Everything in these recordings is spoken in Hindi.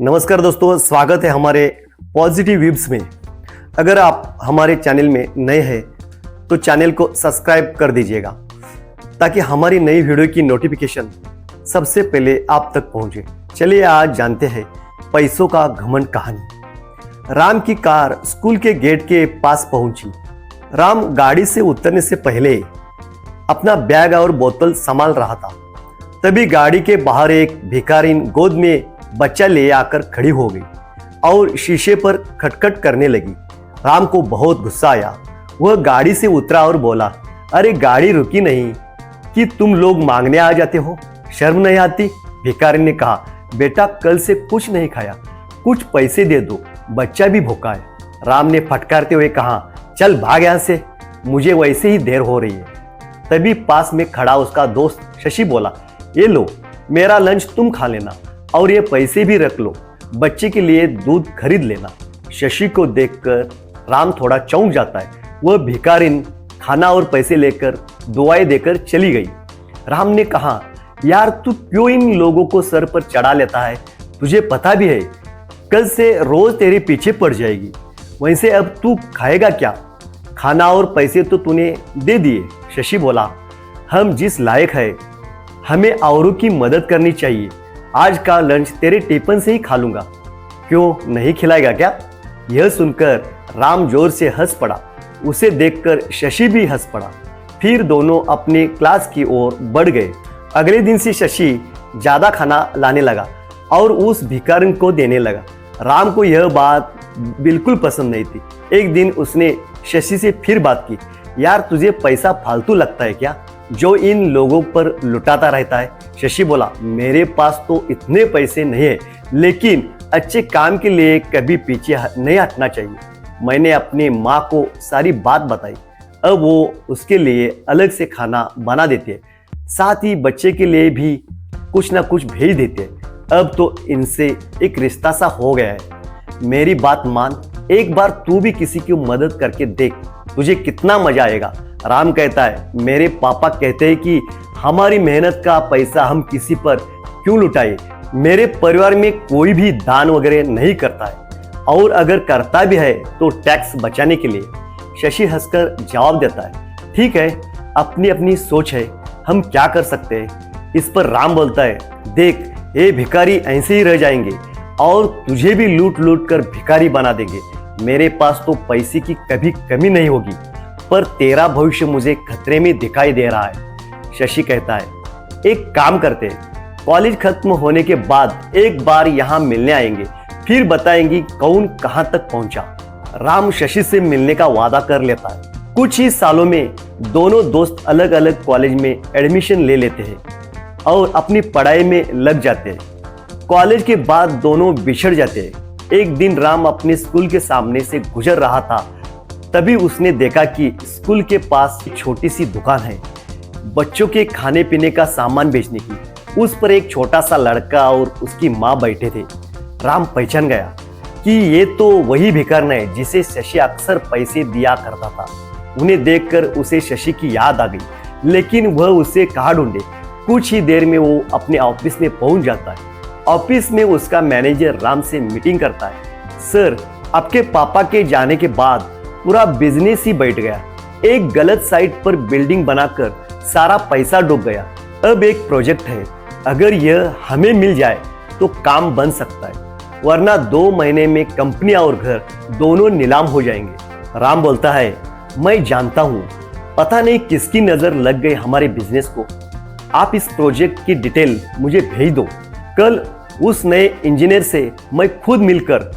नमस्कार दोस्तों, स्वागत है हमारे पॉजिटिव विब्स में। अगर आप हमारे चैनल में नए हैं तो चैनल को सब्सक्राइब कर दीजिएगा ताकि हमारी नई वीडियो की नोटिफिकेशन सबसे पहले आप तक पहुंचे। चलिए आज जानते हैं पैसों का घमंड कहानी। राम की कार स्कूल के गेट के पास पहुंची। राम गाड़ी से उतरने से पहले अपना बैग और बोतल संभाल रहा था। तभी गाड़ी के बाहर एक भिखारिन गोद में बच्चा ले आकर खड़ी हो गई और शीशे पर खटखट करने लगी। राम को बहुत गुस्सा आया। वह गाड़ी से उतरा और बोला, अरे गाड़ी रुकी नहीं कि तुम लोग मांगने आ जाते हो, शर्म नहीं आती? भिखारी ने कहा, बेटा कल से कुछ नहीं खाया, कुछ पैसे दे दो, बच्चा भी भूखा है। राम ने फटकारते हुए कहा, चल भाग यहाँ से, मुझे वैसे ही देर हो रही है। तभी पास में खड़ा उसका दोस्त शशि बोला, ये लो मेरा लंच तुम खा लेना और ये पैसे भी रख लो, बच्चे के लिए दूध खरीद लेना। शशि को देखकर राम थोड़ा चौंक जाता है। वह भिखारिन खाना और पैसे लेकर दुआएं देकर चली गई। राम ने कहा, यार तू क्यों इन लोगों को सर पर चढ़ा लेता है? तुझे पता भी है कल से रोज तेरे पीछे पड़ जाएगी। वैसे अब तू खाएगा क्या? खाना और पैसे तो तूने दे दिए। शशि बोला, हम जिस लायक है हमें औरों की मदद करनी चाहिए। आज का लंच तेरे टिफिन से ही खा लूंगा, क्यों नहीं खिलाएगा क्या? यह सुनकर राम जोर से हंस पड़ा। उसे देखकर शशि भी हंस पड़ा। फिर दोनों अपने क्लास की ओर बढ़ गए। अगले दिन से शशि ज्यादा खाना लाने लगा और उस भिखारिन को देने लगा। राम को यह बात बिल्कुल पसंद नहीं थी। एक दिन उसने शशि से फिर बात की, यार तुझे पैसा फालतू लगता है क्या जो इन लोगों पर लुटाता रहता है? शशि बोला, मेरे पास तो इतने पैसे नहीं है, लेकिन अच्छे काम के लिए कभी पीछे नहीं हटना चाहिए। मैंने अपनी माँ को सारी बात बताई। अब वो उसके लिए अलग से खाना बना देते हैं, साथ ही बच्चे के लिए भी कुछ ना कुछ भेज देते हैं। अब तो इनसे एक रिश्ता सा हो गया है। मेरी बात मान, एक बार तू भी किसी की मदद करके देख, तुझे कितना मजा आएगा। राम कहता है, मेरे पापा कहते हैं कि हमारी मेहनत का पैसा हम किसी पर क्यों लुटाए। मेरे परिवार में कोई भी दान वगैरह नहीं करता है, और अगर करता भी है तो टैक्स बचाने के लिए। शशि हंसकर जवाब देता है, ठीक है, अपनी अपनी सोच है, हम क्या कर सकते हैं। इस पर राम बोलता है, देख ये भिखारी ऐसे ही रह जाएंगे और तुझे भी लूट लूट कर भिखारी बना देंगे। मेरे पास तो पैसे की कभी कमी नहीं होगी, पर तेरा भविष्य मुझे खतरे में दिखाई दे रहा है। शशि कहता है, एक काम करते हैं, कॉलेज खत्म होने के बाद एक बार यहाँ मिलने आएंगे, फिर बताएंगे कौन कहाँ तक पहुंचा। राम शशि से मिलने का वादा कर लेता है। कुछ ही सालों में दोनों दोस्त अलग अलग कॉलेज में एडमिशन ले लेते हैं और अपनी पढ़ाई में लग जाते हैं। कॉलेज के बाद दोनों बिछड़ जाते हैं। एक दिन राम अपने स्कूल के सामने से गुजर रहा था, तभी उसने देखा कि स्कूल के पास एक छोटी सी दुकान है, बच्चों के खाने पीने का सामान बेचने की। उस पर एक छोटा सा लड़का और उसकी माँ बैठे थे। राम पहचान गया कि ये तो वही भिखारिन है जिसे शशि अक्सर पैसे दिया करता था। उन्हें देखकर उसे शशि की याद आ गई, लेकिन वह उसे कहाँ ढूंढे। कुछ ही देर में वो अपने ऑफिस में पहुंच जाता है। ऑफिस में उसका मैनेजर राम से मीटिंग करता है। सर, आपके पापा के जाने के बाद पूरा बिजनेस ही बैठ गया। एक गलत साइट पर बिल्डिंग बनाकर सारा पैसा डूब गया। अब एक प्रोजेक्ट है, अगर यह हमें मिल जाए तो काम बन सकता है, वरना 2 महीने में कंपनी और घर दोनों नीलाम हो जाएंगे। राम बोलता है, मैं जानता हूँ, पता नहीं किसकी नजर लग गई हमारे बिजनेस को। आप इस प्रोजेक्ट की डिटेल मुझे भेज दो। कल उस नए इंजीनियर से मैं खुद मिलकर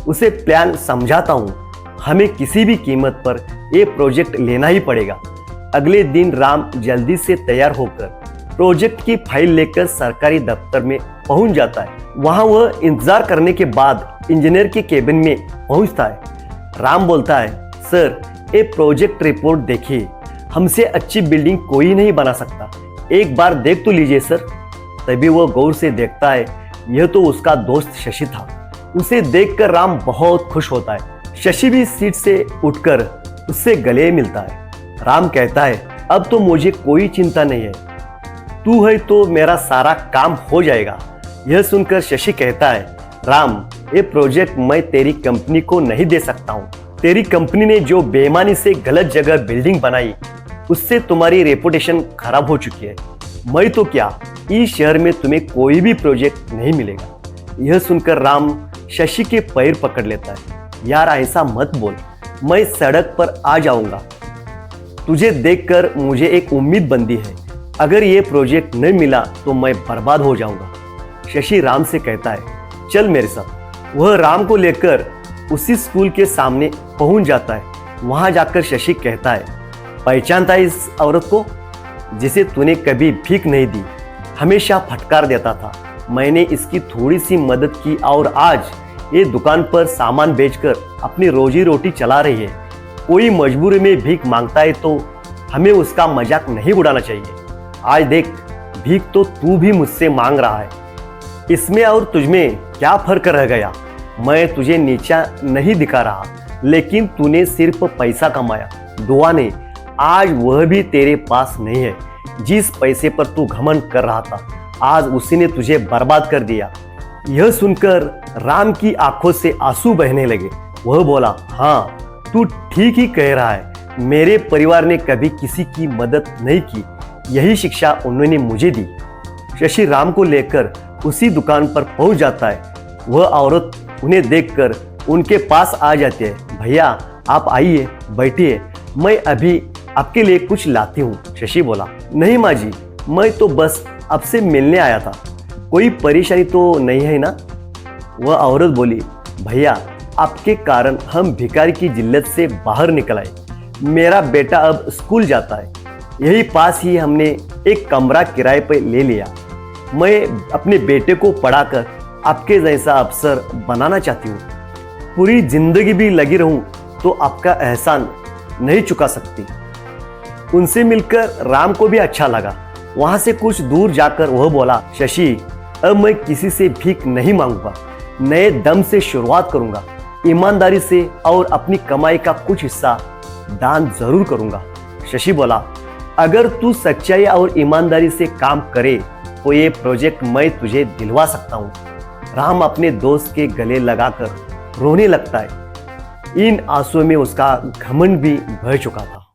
उसे प्लान समझाता हूँ। हमें किसी भी कीमत पर यह प्रोजेक्ट लेना ही पड़ेगा। अगले दिन राम जल्दी से तैयार होकर प्रोजेक्ट की फाइल लेकर सरकारी दफ्तर में पहुंच जाता है। वहां वह इंतजार करने के बाद इंजीनियर के केबिन में पहुंचता है। राम बोलता है, सर ये प्रोजेक्ट रिपोर्ट देखिए, हमसे अच्छी बिल्डिंग कोई नहीं बना सकता, एक बार देख तो लीजिए सर। तभी वह गौर से देखता है, यह तो उसका दोस्त शशि था। उसे देखकर राम बहुत खुश होता है। शशि भी सीट से उठकर उससे गले मिलता है। राम कहता है, अब तो मुझे कोई चिंता नहीं है, तू है तो मेरा सारा काम हो जाएगा। यह सुनकर शशि कहता है, राम, ये प्रोजेक्ट मैं तेरी कंपनी को नहीं दे सकता हूँ। तेरी कंपनी ने जो बेईमानी से गलत जगह बिल्डिंग बनाई, उससे तुम्हारी रेपुटेशन खराब हो चुकी है। मैं तो क्या, इस शहर में तुम्हें कोई भी प्रोजेक्ट नहीं मिलेगा। यह सुनकर राम शशि के पैर पकड़ लेता है। यार ऐसा मत बोल, मैं सड़क पर आ जाऊंगा। तुझे देखकर मुझे एक उम्मीद बंधी है। अगर ये प्रोजेक्ट नहीं मिला तो मैं बर्बाद हो जाऊंगा। शशि राम से कहता है, चल मेरे साथ। वह राम को लेकर उसी स्कूल के सामने पहुंच जाता है। वहां जाकर शशि कहता है, पहचानता है इस औरत को जिसे तूने कभी भीख नहीं दी, हमेशा फटकार देता था। मैंने इसकी थोड़ी सी मदद की और आज ये दुकान पर सामान बेचकर अपनी रोजी रोटी चला रही है। कोई मजबूरी में भीख मांगता है तो हमें उसका मजाक नहीं उड़ाना चाहिए। आज देख, भीख तो तू भी मुझसे मांग रहा है। इसमें और तुझमें क्या फर्क रह गया? मैं तुझे नीचा नहीं दिखा रहा, लेकिन तूने सिर्फ पैसा कमाया, दुआ ने। आज वह भी तेरे पास नहीं है। जिस पैसे पर तू घमंड कर रहा था, आज उसी ने तुझे बर्बाद कर दिया। यह सुनकर राम की आंखों से आंसू बहने लगे। वह बोला, हाँ तू ठीक ही कह रहा है। मेरे परिवार ने कभी किसी की मदद नहीं की, यही शिक्षा उन्होंने मुझे दी। शशि राम को लेकर उसी दुकान पर पहुंच जाता है। वह औरत उन्हें देखकर उनके पास आ जाती है। भैया आप आइए, बैठिए, मैं अभी आपके लिए कुछ लाती हूँ। शशि बोला, नहीं माँ जी, मैं तो बस आपसे मिलने आया था, कोई परेशानी तो नहीं है ना? वह औरत बोली, भैया आपके कारण हम भिखारी की जिल्लत से बाहर निकल आए। मेरा बेटा अब स्कूल जाता है, यही पास ही हमने एक कमरा किराए पर ले लिया। मैं अपने बेटे को पढ़ाकर आपके जैसा अफसर बनाना चाहती हूँ। पूरी जिंदगी भी लगी रहूं तो आपका एहसान नहीं चुका सकती। उनसे मिलकर राम को भी अच्छा लगा। वहां से कुछ दूर जाकर वह बोला, शशि अब मैं किसी से भीख नहीं मांगूंगा, नए दम से शुरुआत करूंगा, ईमानदारी से, और अपनी कमाई का कुछ हिस्सा दान जरूर करूंगा। शशि बोला, अगर तू सच्चाई और ईमानदारी से काम करे तो ये प्रोजेक्ट मैं तुझे दिलवा सकता हूँ। राम अपने दोस्त के गले लगाकर रोने लगता है। इन आंसुओं में उसका घमंड भी बह चुका था।